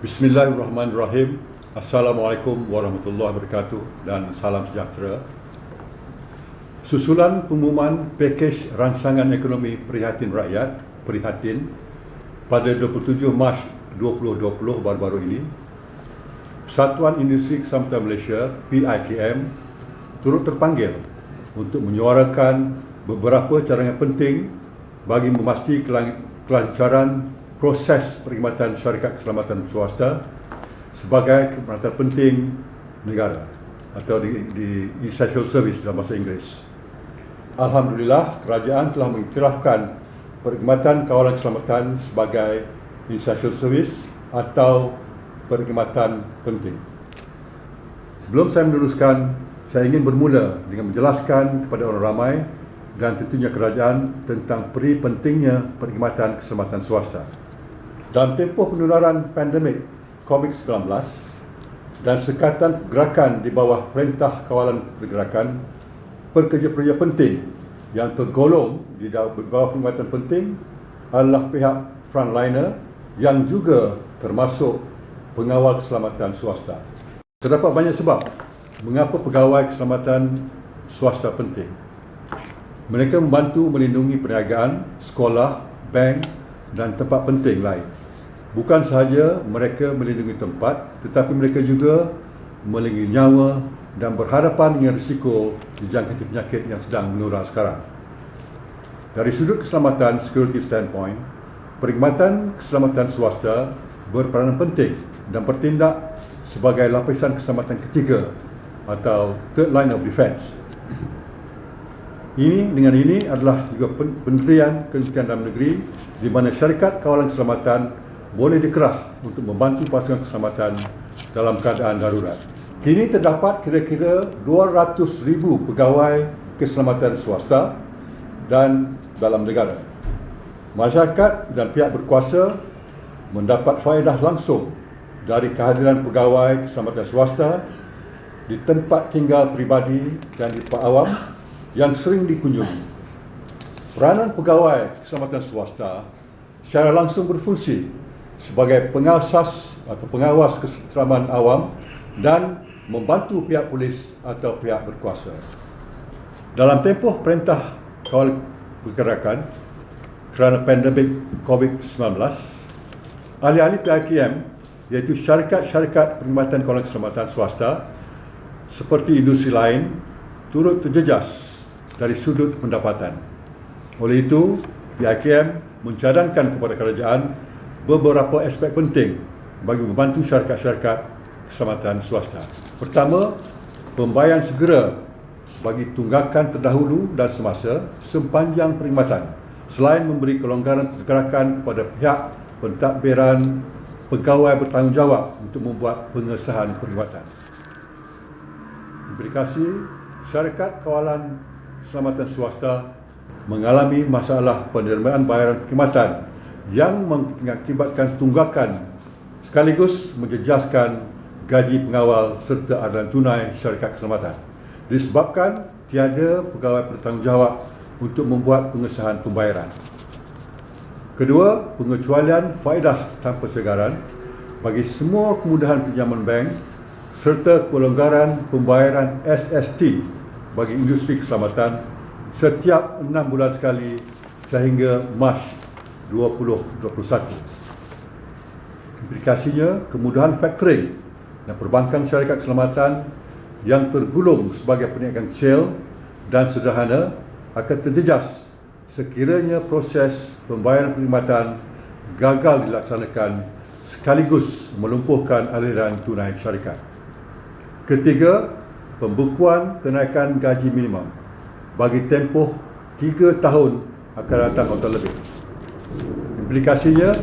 Bismillahirrahmanirrahim. Assalamualaikum warahmatullahi wabarakatuh dan salam sejahtera. Susulan pengumuman pakej rancangan ekonomi Prihatin Rakyat Prihatin pada 27 Mac 2020 baru-baru ini, Persatuan Industri Keselamatan Malaysia PIKM turut terpanggil untuk menyuarakan beberapa cadangan penting bagi memastikan kelancaran proses perkhidmatan syarikat keselamatan swasta sebagai keperluan penting negara atau di essential service dalam bahasa Inggeris. Alhamdulillah, kerajaan telah mengiktirafkan perkhidmatan kawalan keselamatan sebagai essential service atau perkhidmatan penting. Sebelum saya meneruskan, saya ingin bermula dengan menjelaskan kepada orang ramai dan tentunya kerajaan tentang peri pentingnya perkhidmatan keselamatan swasta. Dalam tempoh penularan pandemik COVID-19 dan sekatan pergerakan di bawah Perintah Kawalan Pergerakan, pekerja-pekerja penting yang tergolong di bawah perkhidmatan penting adalah pihak frontliner yang juga termasuk pengawal keselamatan swasta. Terdapat banyak sebab mengapa pegawai keselamatan swasta penting. Mereka membantu melindungi perniagaan, sekolah, bank dan tempat penting lain. Bukan sahaja mereka melindungi tempat, tetapi mereka juga melindungi nyawa dan berhadapan dengan risiko dijangkiti penyakit yang sedang menular sekarang. Dari sudut keselamatan security standpoint, perkhidmatan keselamatan swasta berperanan penting dan bertindak sebagai lapisan keselamatan ketiga atau third line of defense. Dengan ini adalah juga pendirian Kementerian Dalam Negeri di mana syarikat kawalan keselamatan boleh dikerah untuk membantu pasukan keselamatan dalam keadaan darurat. Kini terdapat kira-kira 200,000 pegawai keselamatan swasta dan dalam negara. Masyarakat dan pihak berkuasa mendapat faedah langsung dari kehadiran pegawai keselamatan swasta di tempat tinggal peribadi dan di tempat awam yang sering dikunjungi. Peranan pegawai keselamatan swasta secara langsung berfungsi sebagai pengasas atau pengawas keselamatan awam dan membantu pihak polis atau pihak berkuasa. Dalam tempoh Perintah Kawalan Pergerakan kerana pandemik COVID-19, ahli-ahli PIKM iaitu syarikat-syarikat perkhidmatan kawalan keselamatan swasta seperti industri lain turut terjejas dari sudut pendapatan. Oleh itu, PIKM mencadangkan kepada kerajaan beberapa aspek penting bagi membantu syarikat-syarikat keselamatan swasta. Pertama, pembayaran segera bagi tunggakan terdahulu dan semasa sepanjang perkhidmatan, selain memberi kelonggaran pergerakan kepada pihak pentadbiran pegawai bertanggungjawab untuk membuat pengesahan perkhidmatan. Implikasi syarikat kawalan keselamatan swasta mengalami masalah penerimaan bayaran perkhidmatan yang mengakibatkan tunggakan sekaligus menjejaskan gaji pengawal serta adalan tunai syarikat keselamatan disebabkan tiada pegawai bertanggungjawab untuk membuat pengesahan pembayaran. Kedua, pengecualian faedah tanpa segaran bagi semua kemudahan pinjaman bank serta kelonggaran pembayaran SST bagi industri keselamatan setiap 6 bulan sekali sehingga Mac 2021. Implikasinya, kemudahan factoring dan perbankan syarikat keselamatan yang tergolong sebagai perniagaan kecil dan sederhana akan terjejas sekiranya proses pembayaran perkhidmatan gagal dilaksanakan sekaligus melumpuhkan aliran tunai syarikat. Ketiga, pembukuan kenaikan gaji minimum bagi tempoh 3 tahun akan datang atau lebih. Implikasinya,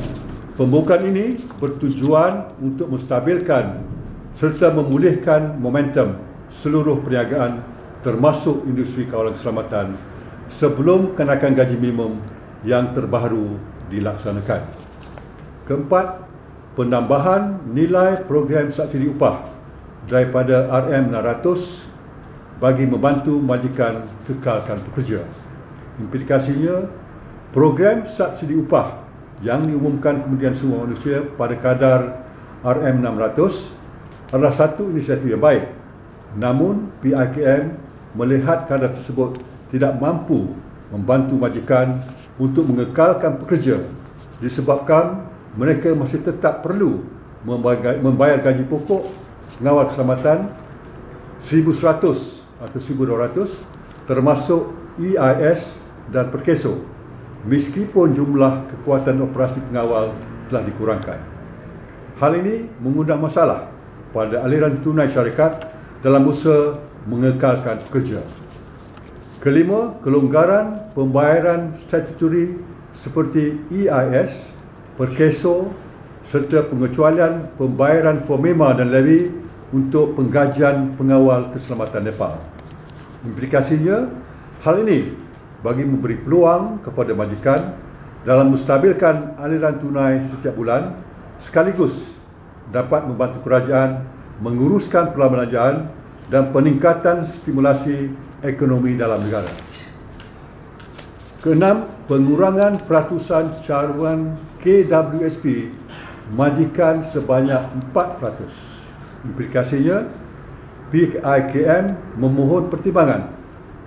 pembukaan ini bertujuan untuk menstabilkan serta memulihkan momentum seluruh perniagaan termasuk industri kawalan keselamatan sebelum kenaikan gaji minimum yang terbaru dilaksanakan. Keempat, penambahan nilai program subsidi upah daripada RM600 bagi membantu majikan kekalkan pekerja. Implikasinya, program subsidi upah yang diumumkan Kementerian Sumber Manusia pada kadar RM600 adalah satu inisiatif yang baik. Namun, PIKM melihat kadar tersebut tidak mampu membantu majikan untuk mengekalkan pekerja disebabkan mereka masih tetap perlu membayar gaji pokok pengawal keselamatan 1,100 atau 1,200 termasuk EIS dan Perkeso meskipun jumlah kekuatan operasi pengawal telah dikurangkan. Hal ini mengundang masalah pada aliran tunai syarikat dalam usaha mengekalkan pekerja. Kelima, kelonggaran pembayaran statutory seperti EIS, Perkeso serta pengecualian pembayaran FOMEMA dan levy untuk penggajian pengawal keselamatan Nepal. Implikasinya, hal ini bagi memberi peluang kepada majikan dalam menstabilkan aliran tunai setiap bulan sekaligus dapat membantu kerajaan menguruskan perbelanjaan dan peningkatan stimulasi ekonomi dalam negara. Keenam, pengurangan peratusan caruan KWSP majikan sebanyak 4%. Implikasinya, PIKM memohon pertimbangan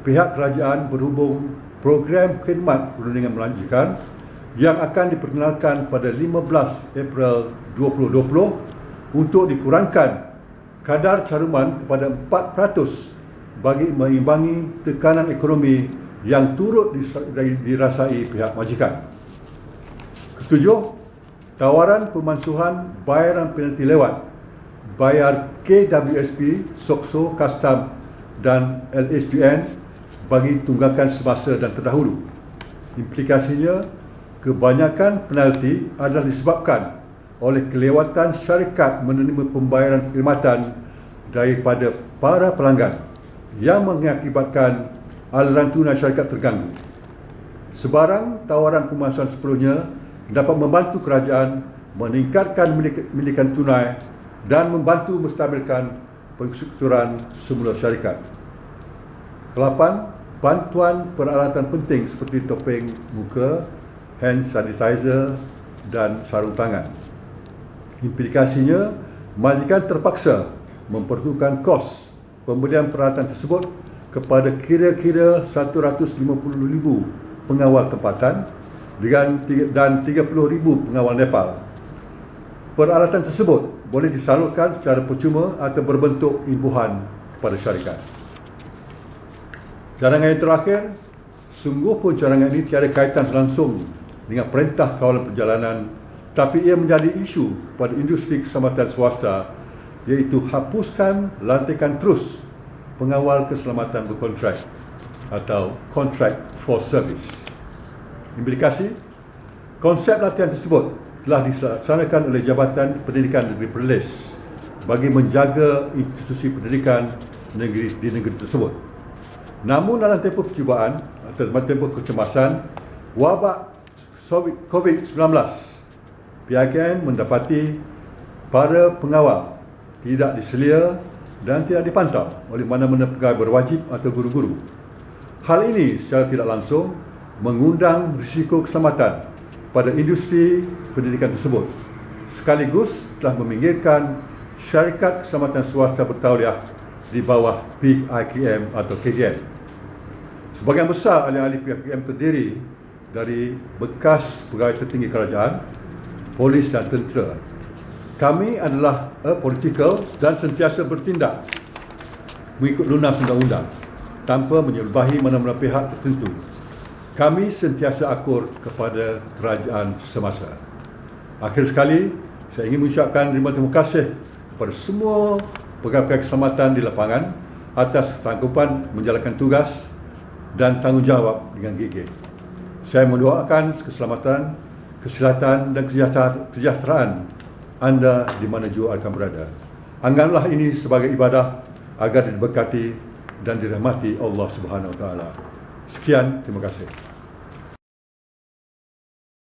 pihak kerajaan berhubung program khidmat perundingan majikan yang akan diperkenalkan pada 15 April 2020 untuk dikurangkan kadar caruman kepada 4% bagi mengimbangi tekanan ekonomi yang turut dirasai pihak majikan. Ketujuh, tawaran pemansuhan bayaran penalti lewat bayar KWSP, SOKSO, Kastam dan LHDN bagi tunggakan semasa dan terdahulu. Implikasinya, kebanyakan penalti adalah disebabkan oleh kelewatan syarikat menerima pembayaran perkhidmatan daripada para pelanggan yang mengakibatkan aliran tunai syarikat terganggu. Sebarang tawaran pemansuhan sebelumnya dapat membantu kerajaan meningkatkan milikan tunai dan membantu menstabilkan penstrukturan semula syarikat. 8. Bantuan peralatan penting seperti topeng muka, hand sanitizer dan sarung tangan. Implikasinya, majikan terpaksa memperlukan kos pembelian peralatan tersebut kepada kira-kira 150,000 pengawal tempatan dan 30,000 pengawal Nepal. Peralatan tersebut boleh disalurkan secara percuma atau berbentuk imbuhan kepada syarikat. Cadangan yang terakhir, sungguh pun cadangan ini tiada kaitan langsung dengan perintah kawalan perjalanan, tapi ia menjadi isu pada industri keselamatan swasta, iaitu hapuskan lantikan terus pengawal keselamatan berkontrak atau Contract for Service. Implikasi, konsep latihan tersebut telah dilaksanakan oleh Jabatan Pendidikan Negeri Perlis bagi menjaga institusi pendidikan negeri di negeri tersebut. Namun dalam tempoh percubaan atau tempoh kecemasan wabak COVID-19, PIKM mendapati para pengawal tidak diselia dan tidak dipantau oleh mana-mana pegawai berwajib atau guru-guru. Hal ini secara tidak langsung mengundang risiko keselamatan pada industri pendidikan tersebut, sekaligus telah meminggirkan syarikat keselamatan swasta bertauliah di bawah PIKM atau KDM. Sebahagian besar ahli-ahli PIKM terdiri dari bekas pegawai tertinggi kerajaan, polis dan tentera. Kami adalah apolitical dan sentiasa bertindak mengikut lunas undang-undang tanpa menyelbahi mana-mana pihak tertentu. Kami sentiasa akur kepada kerajaan semasa. Akhir sekali, saya ingin mengucapkan terima kasih kepada semua pegawai keselamatan di lapangan atas ketanggupan menjalankan tugas dan tanggungjawab dengan gigih. Saya mendoakan keselamatan, kesihatan dan kesejahteraan anda di mana jua akan berada. Anggaplah ini sebagai ibadah agar diberkati dan dirahmati Allah Subhanahu Wa Taala. Sekian, terima kasih.